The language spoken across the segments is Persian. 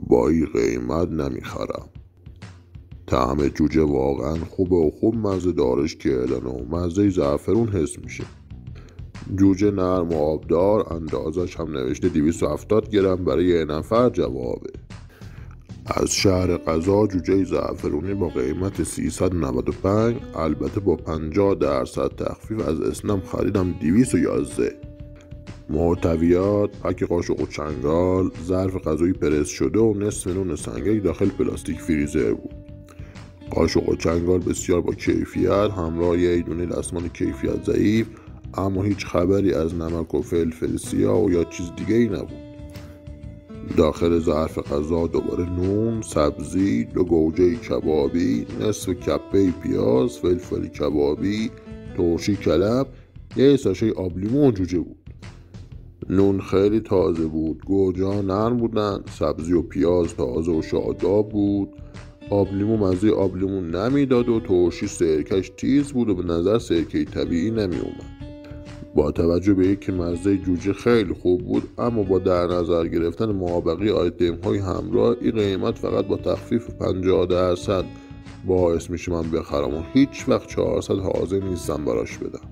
با این قیمت نمیخرم. طعم جوجه واقعا خوبه و خوب مزه دارش که و مزه زعفرون حس میشه. جوجه نرم و آبدار، اندازش هم نوشته 270 گرم برای یه نفر جوابه. از شهر قزا جوجه زعفرونی با قیمت 395، البته با 50% تخفیف از اسنم خریدم 211. محتویات: پک قاشق و چنگال، ظرف غذایی پرس شده و نصف نون سنگک داخل پلاستیک فریزر بود. قاشق و چنگال بسیار با کیفیت، همراه یه دونه دستمال کیفیت ضعیف، اما هیچ خبری از نمک و فلفل سیاه و یا چیز دیگه ای نبود. داخل ظرف غذا دوباره نون، سبزی، 2 گوجه کبابی، نصف کپه پیاز، فلفل کبابی، ترشی کلم، یه ساشه آب لیمو و جوجه بود. نون خیلی تازه بود، گوجه ها نرم بودن، سبزی و پیاز تازه و شاداب بود، آب لیمو مزه آب لیمو نمیداد و ترشی سرکش تیز بود و به نظر سرکه طبیعی نمی اومد. با توجه به اینکه مزه جوجه خیلی خوب بود، اما با در نظر گرفتن مابقی آیتم های همراه، این قیمت فقط با تخفیف 50% باعث میشه من بخرم و هیچ وقت 400 حاضر نیستم براش بدم.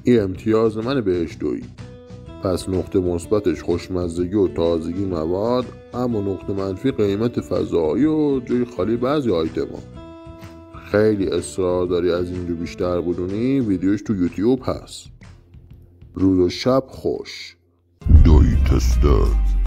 این امتیاز من بهش دویی. پس نقطه مثبتش خوشمزگی و تازگی مواد، اما نقطه منفی قیمت فضایی و جای خالی بعضی آیتم ها. خیلی اصرار داری از اینجا بیشتر بدونی؟ ویدیوش تو یوتیوب هست. روز و شب خوش. دوی تستر.